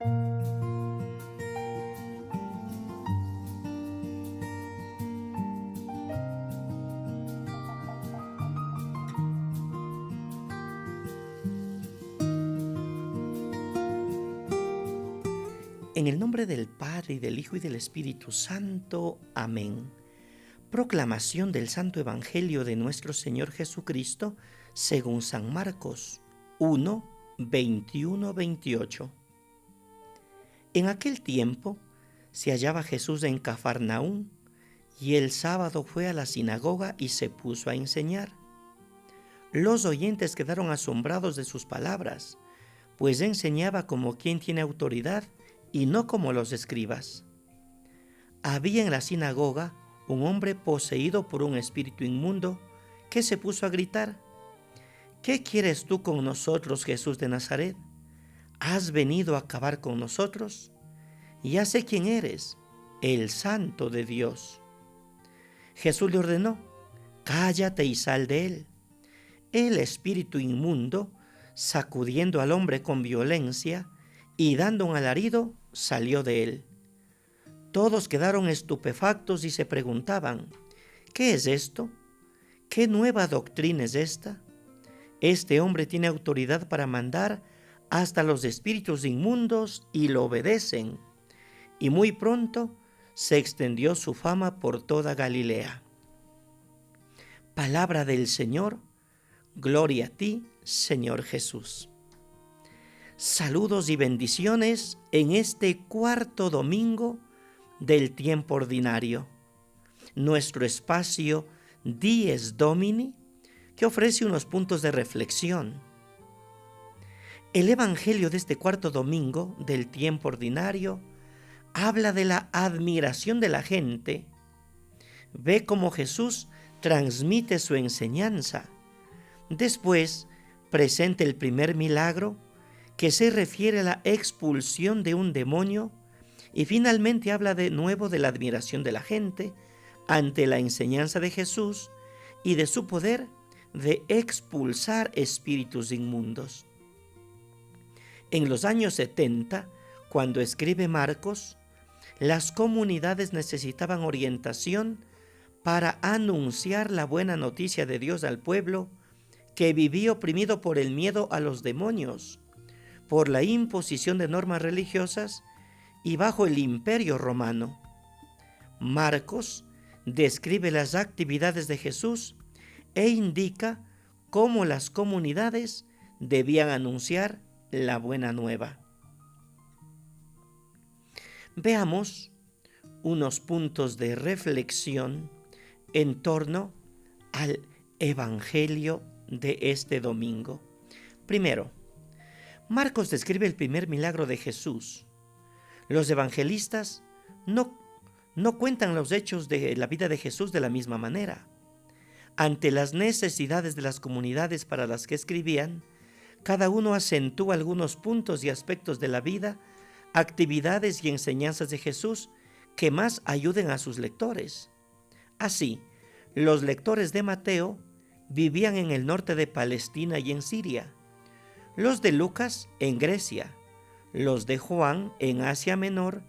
En el nombre del Padre, y del Hijo, y del Espíritu Santo. Amén. Proclamación del Santo Evangelio de nuestro Señor Jesucristo según San Marcos 1, 21-28. En aquel tiempo se hallaba Jesús en Cafarnaúm, y el sábado fue a la sinagoga y se puso a enseñar. Los oyentes quedaron asombrados de sus palabras, pues enseñaba como quien tiene autoridad y no como los escribas. Había en la sinagoga un hombre poseído por un espíritu inmundo que se puso a gritar: ¿Qué quieres tú con nosotros, Jesús de Nazaret? ¿Has venido a acabar con nosotros? Ya sé quién eres, el Santo de Dios. Jesús le ordenó: cállate y sal de él. El espíritu inmundo, sacudiendo al hombre con violencia y dando un alarido, salió de él. Todos quedaron estupefactos y se preguntaban: ¿qué es esto? ¿Qué nueva doctrina es esta? Este hombre tiene autoridad para mandar hasta los espíritus inmundos y lo obedecen. Y muy pronto se extendió su fama por toda Galilea. Palabra del Señor. Gloria a ti, Señor Jesús. Saludos y bendiciones en este cuarto domingo del tiempo ordinario, nuestro espacio Dies Domini, que ofrece unos puntos de reflexión. El Evangelio de este cuarto domingo del tiempo ordinario habla de la admiración de la gente. Ve cómo Jesús transmite su enseñanza. Después presenta el primer milagro, que se refiere a la expulsión de un demonio, y finalmente habla de nuevo de la admiración de la gente ante la enseñanza de Jesús y de su poder de expulsar espíritus inmundos. En los años 70, cuando escribe Marcos, las comunidades necesitaban orientación para anunciar la buena noticia de Dios al pueblo que vivía oprimido por el miedo a los demonios, por la imposición de normas religiosas y bajo el imperio romano. Marcos describe las actividades de Jesús e indica cómo las comunidades debían anunciar la buena nueva. Veamos unos puntos de reflexión en torno al Evangelio de este domingo. Primero, Marcos describe el primer milagro de Jesús. Los evangelistas no cuentan los hechos de la vida de Jesús de la misma manera. Ante las necesidades de las comunidades para las que escribían, cada uno acentúa algunos puntos y aspectos de la vida, actividades y enseñanzas de Jesús que más ayuden a sus lectores. Así, los lectores de Mateo vivían en el norte de Palestina y en Siria, los de Lucas en Grecia, los de Juan en Asia Menor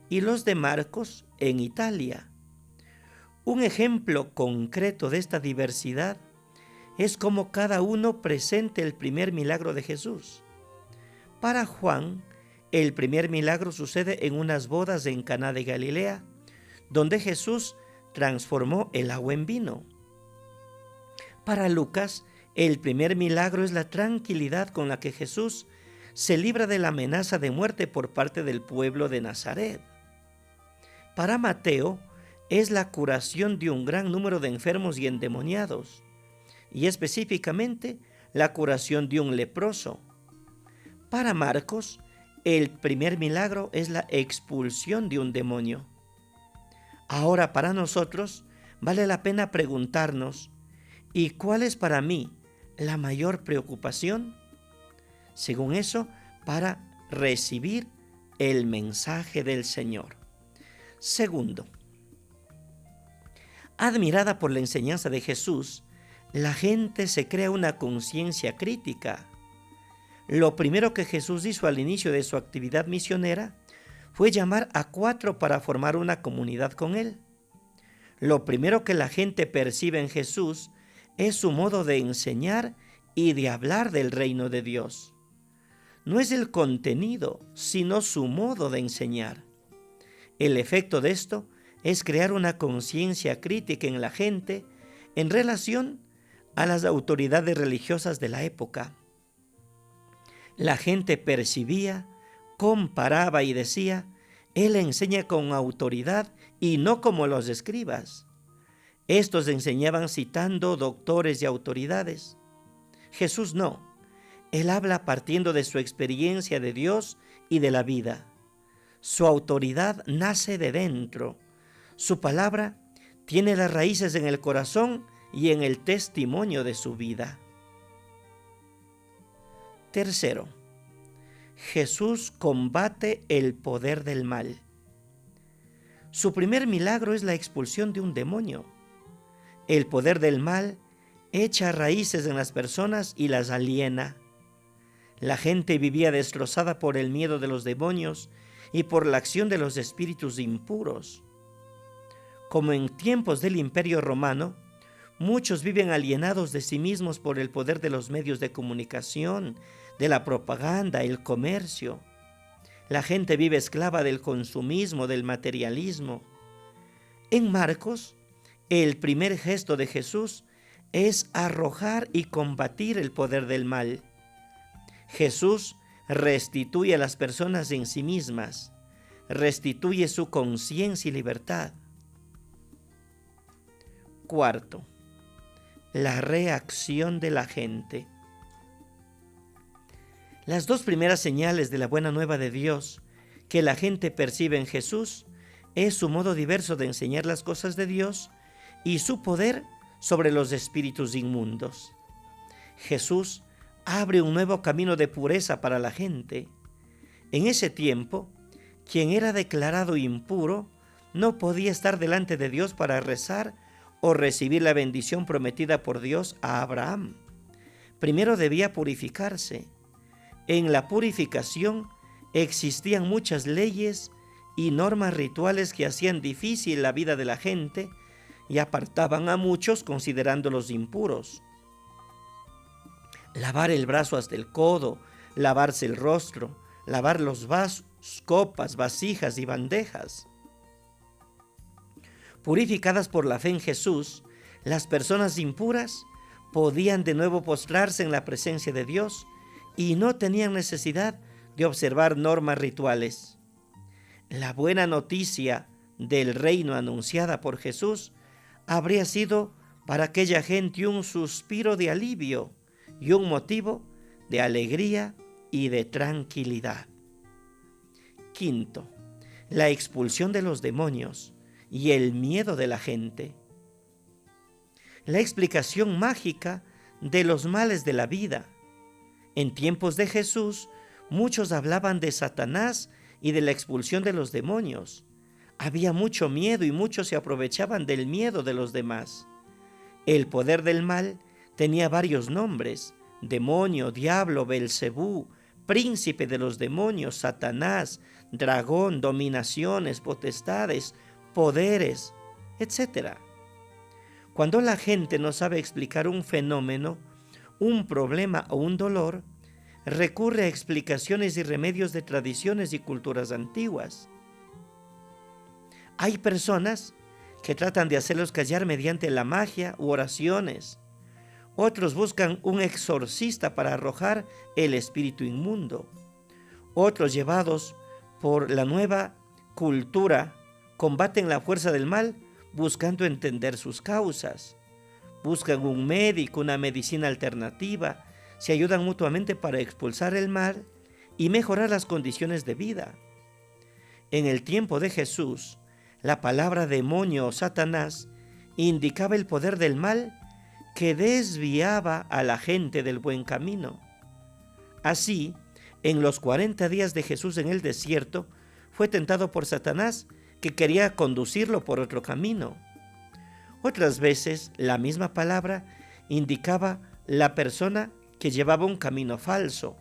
y los de Marcos en Italia. Un ejemplo concreto de esta diversidad es cómo cada uno presenta el primer milagro de Jesús. Para Juan, el primer milagro sucede en unas bodas en Caná de Galilea, donde Jesús transformó el agua en vino. Para Lucas, el primer milagro es la tranquilidad con la que Jesús se libra de la amenaza de muerte por parte del pueblo de Nazaret. Para Mateo, es la curación de un gran número de enfermos y endemoniados, y específicamente la curación de un leproso. Para Marcos, el primer milagro es la expulsión de un demonio. Ahora, para nosotros, vale la pena preguntarnos: ¿y cuál es para mí la mayor preocupación? Según eso, para recibir el mensaje del Señor. Segundo, admirada por la enseñanza de Jesús, la gente se crea una conciencia crítica. Lo primero que Jesús hizo al inicio de su actividad misionera fue llamar a 4 para formar una comunidad con él. Lo primero que la gente percibe en Jesús es su modo de enseñar y de hablar del reino de Dios. No es el contenido, sino su modo de enseñar. El efecto de esto es crear una conciencia crítica en la gente en relación a las autoridades religiosas de la época. La gente percibía, comparaba y decía: Él enseña con autoridad y no como los escribas. Estos enseñaban citando doctores y autoridades. Jesús no. Él habla partiendo de su experiencia de Dios y de la vida. Su autoridad nace de dentro. Su palabra tiene las raíces en el corazón y en el testimonio de su vida. Tercero, Jesús combate el poder del mal. Su primer milagro es la expulsión de un demonio. El poder del mal echa raíces en las personas y las aliena. La gente vivía destrozada por el miedo de los demonios y por la acción de los espíritus impuros. Como en tiempos del Imperio Romano, muchos viven alienados de sí mismos por el poder de los medios de comunicación, de la propaganda, el comercio. La gente vive esclava del consumismo, del materialismo. En Marcos, el primer gesto de Jesús es arrojar y combatir el poder del mal. Jesús restituye a las personas en sí mismas, restituye su conciencia y libertad. Cuarto, la reacción de la gente. Las 2 primeras señales de la buena nueva de Dios que la gente percibe en Jesús es su modo diverso de enseñar las cosas de Dios y su poder sobre los espíritus inmundos. Jesús abre un nuevo camino de pureza para la gente. En ese tiempo, quien era declarado impuro no podía estar delante de Dios para rezar o recibir la bendición prometida por Dios a Abraham. Primero debía purificarse. En la purificación existían muchas leyes y normas rituales que hacían difícil la vida de la gente y apartaban a muchos considerándolos impuros. Lavar el brazo hasta el codo, lavarse el rostro, lavar los vasos, copas, vasijas y bandejas. Purificadas por la fe en Jesús, las personas impuras podían de nuevo postrarse en la presencia de Dios y no tenían necesidad de observar normas rituales. La buena noticia del reino anunciada por Jesús habría sido para aquella gente un suspiro de alivio y un motivo de alegría y de tranquilidad. Quinto, la expulsión de los demonios y el miedo de la gente. La explicación mágica de los males de la vida. En tiempos de Jesús, muchos hablaban de Satanás y de la expulsión de los demonios. Había mucho miedo y muchos se aprovechaban del miedo de los demás. El poder del mal tenía varios nombres: demonio, diablo, Belcebú, príncipe de los demonios, Satanás, dragón, dominaciones, potestades, poderes, etc. Cuando la gente no sabe explicar un fenómeno, un problema o un dolor, recurre a explicaciones y remedios de tradiciones y culturas antiguas. Hay personas que tratan de hacerlos callar mediante la magia u oraciones. Otros buscan un exorcista para arrojar el espíritu inmundo. Otros, llevados por la nueva cultura, combaten la fuerza del mal buscando entender sus causas. Buscan un médico, una medicina alternativa, se ayudan mutuamente para expulsar el mal y mejorar las condiciones de vida. En el tiempo de Jesús, la palabra demonio o Satanás indicaba el poder del mal que desviaba a la gente del buen camino. Así, en los 40 días de Jesús en el desierto, fue tentado por Satanás, que quería conducirlo por otro camino. Otras veces, la misma palabra indicaba la persona que llevaba un camino falso,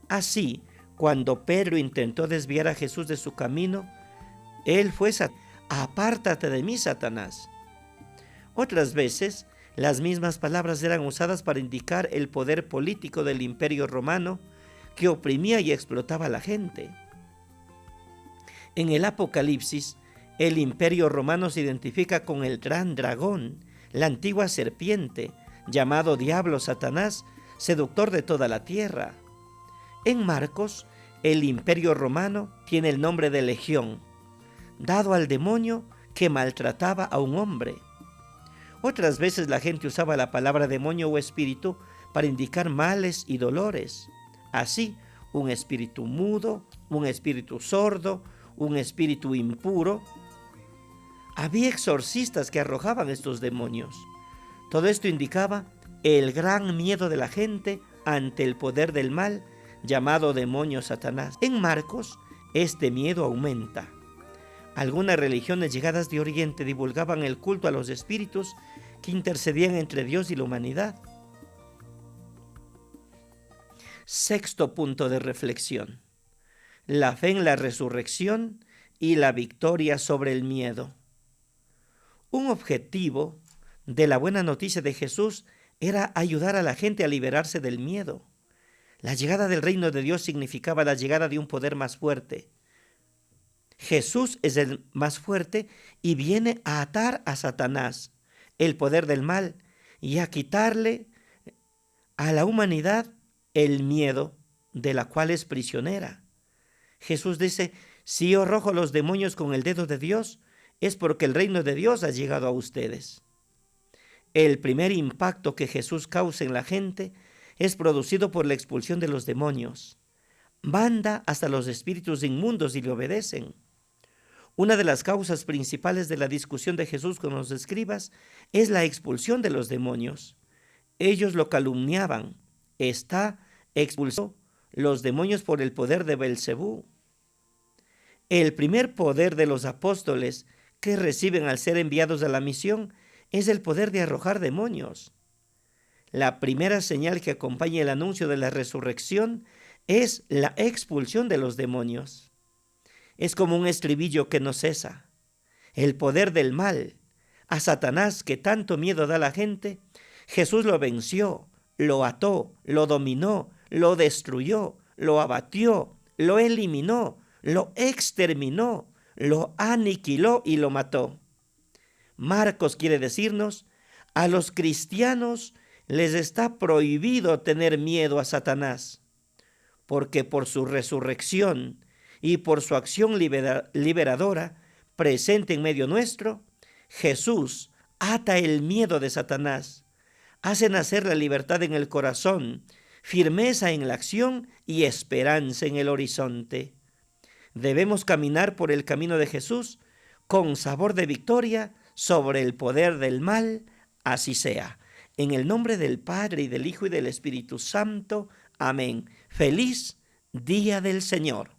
Así, cuando Pedro intentó desviar a Jesús de su camino, él fue: apártate de mí, Satanás. Otras veces, las mismas palabras eran usadas para indicar el poder político del Imperio Romano que oprimía y explotaba a la gente. En el Apocalipsis, el Imperio Romano se identifica con el gran dragón, la antigua serpiente, llamado Diablo, Satanás, seductor de toda la tierra. En Marcos, el Imperio Romano tiene el nombre de Legión, dado al demonio que maltrataba a un hombre. Otras veces la gente usaba la palabra demonio o espíritu para indicar males y dolores. Así, un espíritu mudo, un espíritu sordo, un espíritu impuro. Había exorcistas que arrojaban estos demonios. Todo esto indicaba el gran miedo de la gente ante el poder del mal, llamado demonio Satanás. En Marcos, este miedo aumenta. Algunas religiones llegadas de Oriente divulgaban el culto a los espíritus que intercedían entre Dios y la humanidad. Sexto punto de reflexión: la fe en la resurrección y la victoria sobre el miedo. Un objetivo de la buena noticia de Jesús era ayudar a la gente a liberarse del miedo. La llegada del reino de Dios significaba la llegada de un poder más fuerte. Jesús es el más fuerte y viene a atar a Satanás, el poder del mal, y a quitarle a la humanidad el miedo de la cual es prisionera. Jesús dice: si yo arrojo los demonios con el dedo de Dios, es porque el reino de Dios ha llegado a ustedes. El primer impacto que Jesús causa en la gente es producido por la expulsión de los demonios. Manda hasta los espíritus inmundos y le obedecen. Una de las causas principales de la discusión de Jesús con los escribas es la expulsión de los demonios. Ellos lo calumniaban: está expulsando los demonios por el poder de Belcebú. El primer poder de los apóstoles que reciben al ser enviados a la misión es el poder de arrojar demonios. La primera señal que acompaña el anuncio de la resurrección es la expulsión de los demonios. Es como un estribillo que no cesa. El poder del mal, a Satanás que tanto miedo da a la gente, Jesús lo venció, lo ató, lo dominó, lo destruyó, lo abatió, lo eliminó, lo exterminó, lo aniquiló y lo mató. Marcos quiere decirnos: a los cristianos les está prohibido tener miedo a Satanás, porque por su resurrección y por su acción liberadora presente en medio nuestro, Jesús ata el miedo de Satanás, hace nacer la libertad en el corazón, firmeza en la acción y esperanza en el horizonte. Debemos caminar por el camino de Jesús con sabor de victoria sobre el poder del mal. Así sea. En el nombre del Padre, y del Hijo, y del Espíritu Santo. Amén. Feliz día del Señor.